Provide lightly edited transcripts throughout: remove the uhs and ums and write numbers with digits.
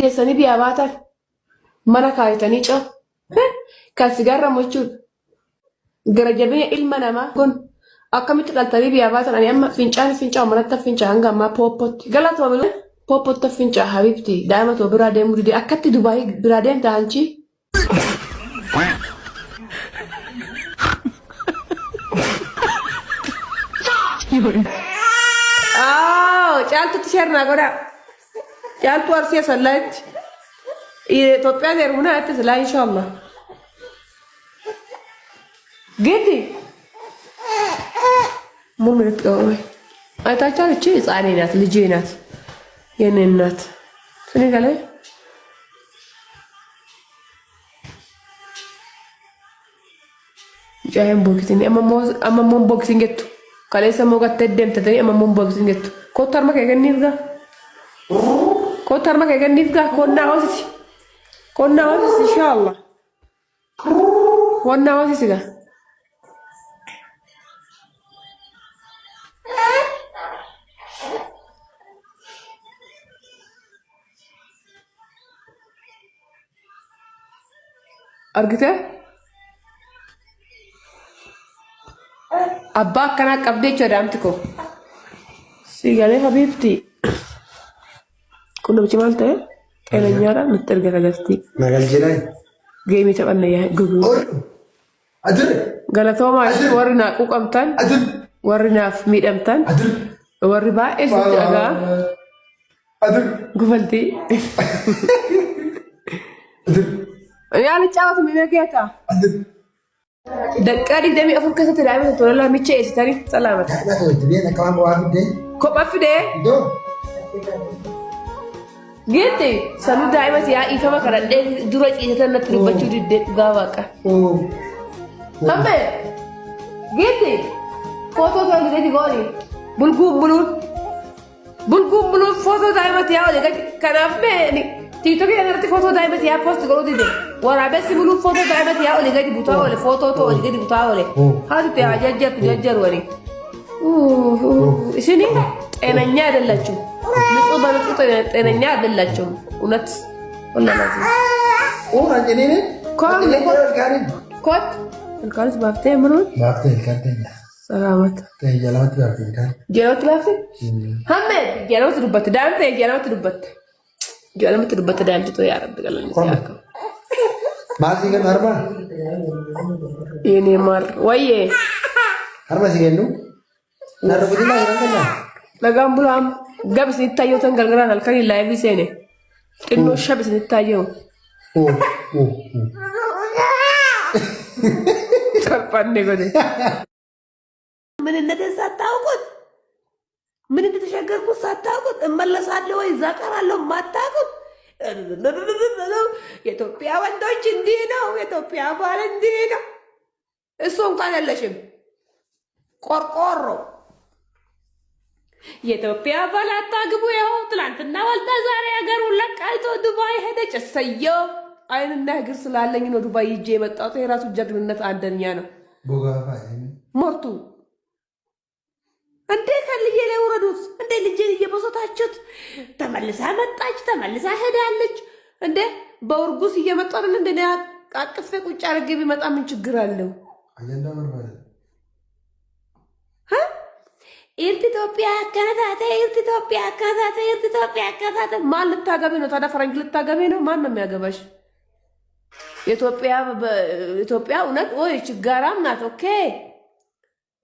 desani biya baatan mana kaaytanii coo kan sigaarra mochuudha. Gara jabina ilma namaa kun akkamitti dhaltanii biya baatan ani amma fincaan manatti fincaan hanga ammaa pooppotti galatuma bilu pooppotti fincaa habibti daa'ima too biraa deemuu didee akkatti Dubaayii biraa deemta hanchi. Caaltu tishernaa godhaa. Caaltu arsee sallaatti. Itoophiyaa deemuna itti silaa inshallah. Gidi. Mummi nutti qabame. Ayitaachaa lichi hixaanii naati lijii naati. Yenneen naati. Sini galee. Jaayeen bookisiin amma immoo bookisiin gettu. Kaleessa immoo gattee deemtatanii amma immoo bookisiin gettu. Kottu harma kee kenniif gaa. Kottu harma kee kenniif gaa konnaa hoosisi. Konnaa hoosisi inshallah. Konnaa hoosisi gaa. Argitee? Abbaa akkanaa qabdee jechuudha daamti koo. Siigalee habiibti. Kun namichi maal ta'e? Qeenanyaadhaan nutti erga gastii. Magal jedhani. Geemii taphanna yaa guguun. Galatoomaa warri naa quuqamtan, warri naaf miidhamtan, warri baay'ee sitti dhagaa. Gufaltii. Yaala caawwatu miidhageeta. Daqiiqaa 24 keessatti daa'ima tola micha eessitanii salaamata. Kophaa fidee. Geette sanuu daa'imati yaa ifama kadhadhee dura ciisatan natti dubbachuu diddee dhugaa waaqa. Hambe geette footoo ta'uu dideeti gooni bulguun buluun footoo daa'imati yaa olee kanaaf mee TikTok irratti footoo daa'imati yaa post godhuu dide waraabessi buluun footoo daa'imati yaa olee gadi butaa oole footoo ta'uu olee gadi butaa oole haati ta'e jajjaru wani isini ጤነኛ አይደላችሁም። ንጹህ በንጹህ ጤነኛ አይደላችሁም። እውነት ወላሂ ኮት እንካንስ ባፍቴ ምኑን ሰላመት ጀለመት ባፍቴ ሐመድ ጀለመት ዱበት ዳምቴ ጀለመት ዱበት ዳምቴ ቶ ያረብ ገለኝ ሲያከው ማዚ ገን አርባ የኔ ማር ወዬ አርባ ሲገኑ ናረቡዲና ይራከና Lagaan bulaan gabsi ittaayoo tan galgalaan halkanii laayivii seene xinnoo shabis ittaayoo. Taphanne godhe. ምንነቴን ሳታውቁት ምን እንደተሸገርኩት ሳታውቁት እመለሳለሁ ወይ እዛ ቀራለሁ ማታውቁት የኢትዮጵያ ወንዶች እንዲህ ነው፣ የኢትዮጵያ ባል እንዲህ ነው። እሱ እንኳን የለሽም ቆርቆሮ የኢትዮጵያ ባል አታግቡ። ያው ትላንትና ወልዳ ዛሬ ሀገሩን ለቃይቶ ዱባይ ሄደች። እሰየው አይንና እግር ስላለኝ ነው ዱባይ ሂጄ የመጣሁት። የራሱ ጀግንነት አንደኛ ነው። ሞርቱ እንዴ ከልጄ ላይ ወረዱት እንዴ ልጄን እየበሰታችሁት። ተመልሳ መጣች፣ ተመልሳ ሄዳለች። እንዴ በውርጉስ እየመጣ አይደል እንዴ አቅፌ ቁጭ አድርጌ ቢመጣ ምን ችግር አለው? ኢትዮጵያ አከታተ ኢትዮጵያ አከታተ ማን ልታገቢ ነው ታዲያ? ፈረንጅ ልታገቢ ነው? ማን ነው የሚያገባሽ? ኢትዮጵያ እውነት ወይ ችጋራም ናት። ኦኬ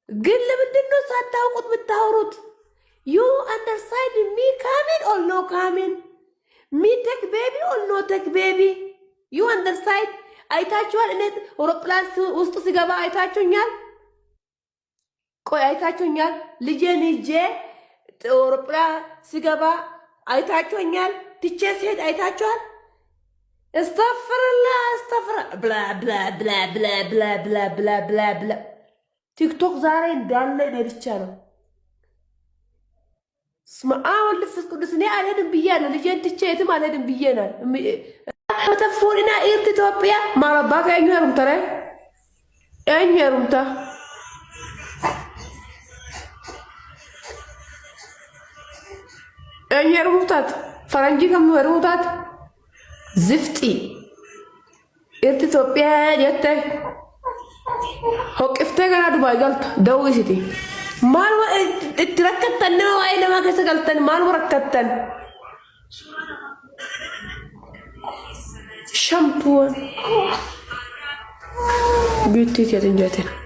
ግን ለምንድን ነው ሳታውቁት የምታወሩት? ዩ አንደርስታንድ ሚ ካሚን ኦር ኖ ካሚን ሚ ቴክ ቤቢ ኦር ኖ ቴክ ቤቢ ዩ አንደርስታንድ። አይታችኋል? እኔ አውሮፕላን ውስጥ ሲገባ አይታችሁኛል? ቆይ አይታችሁኛል? ልጄን ይዤ አውሮፕላን ሲገባ አይታችሁኛል? ትቼ ሲሄድ አይታችኋል? استغفر بلا بلا بلا بلا بلا بلا بلا بلا بلا ቲክቶክ ዛሬ እንዳለ እኔ ብቻ ነው። ስማ አሁን ልፍስ ቅዱስ እኔ አልሄድም ብያለሁ። ልጄን ትቼ የትም አልሄድም ብዬናል። ተፎሪና ኢትዮጵያ ማረባጋ ያኙሩም ተረ ያኙሩምታ ያኙሩምታት ፈረንጂ ከምሩታት زفتي إرتي توبيا جتة هوقفتي كنا دبي قلت دويستي مالو تركتن ما أين ما كيس قلتن مالو ركتن شامبو بيوتي تيجاتين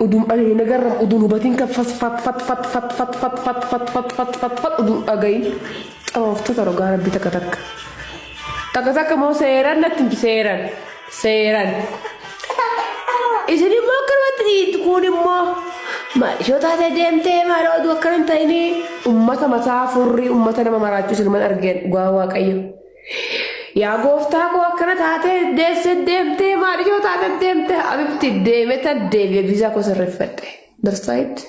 udum ani nagaram udun ubatin ka fat udun again after tarogara bitakatak takatak mo seran natin seran isini mo karwatri tukuni mo ma shota ta demte maro du karanta ini ummata masafuri ummata nama maraju silman argen gwa qayo يا غوفتا كو كرتاته دمتي ماريو تاته دمتي حبيبتي دمتها ديفي فيزا كو سرفت درسايت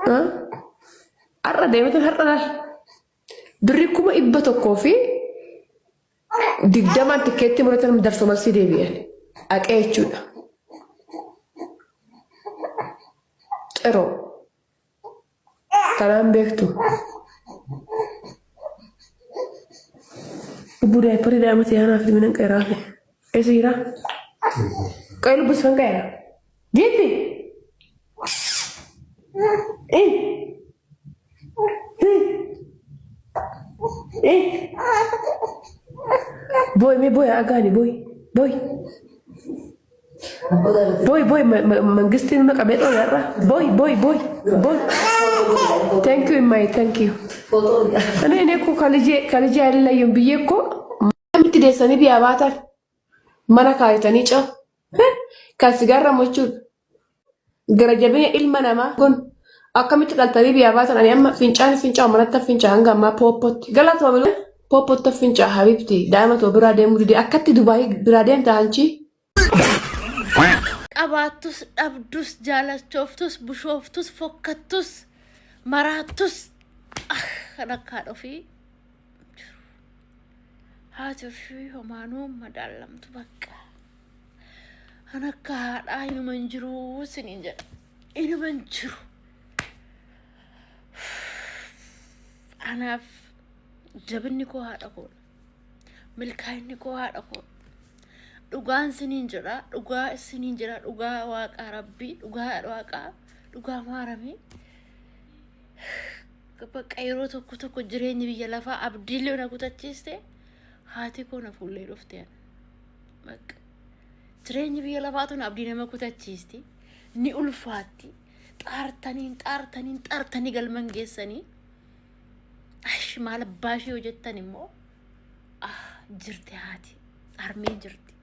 ها ارى دمتها هرنا دريكم ابتو كوفي دغدما تكيتي مرتن درسو مالسي ديفي اقيچودا ترو ترام بيكتو budaya perida mati anak di mana kaya rapi, esira, kaya lu bukan kaya, gitu, boy agak nih boy menggestin mak abet oh ya boy, thank you. Ana ini aku kalije alla yum biye ko miti de sani biya batar mana kai tani cha ka sigarra mochu garajabe ilma nama gon akamit daltari biya batar ani amma fincan manatta finca hanga ma popot galat wa belu popot ta finca habibti dama to birade mudi akatti dubai birade ta anchi qabatus abdus jalachoftus bushoftus fokkatus maratus أنا كارو في هاتو في همانو مدلم تبكى أنا كار أينو منجرو سنينجا إنو منجرو أنا جبني كو هاد أقول ملكايني كو هاد أقول دوغان سنينجرا دوغا واقع ربي دوغا واقع دوغا مارمي بقى يرو تكو جريني بيا لفا أبديلي ونا كوتاتشيستي هاتي كونا فولي رفتين بقى جريني بيا لفا تونا أبديلي ما كوتاتشيستي ني ألفاتي تارتني قل منجيساني أش مال باشي وجدتني مو جرتي هاتي أرمي جرتي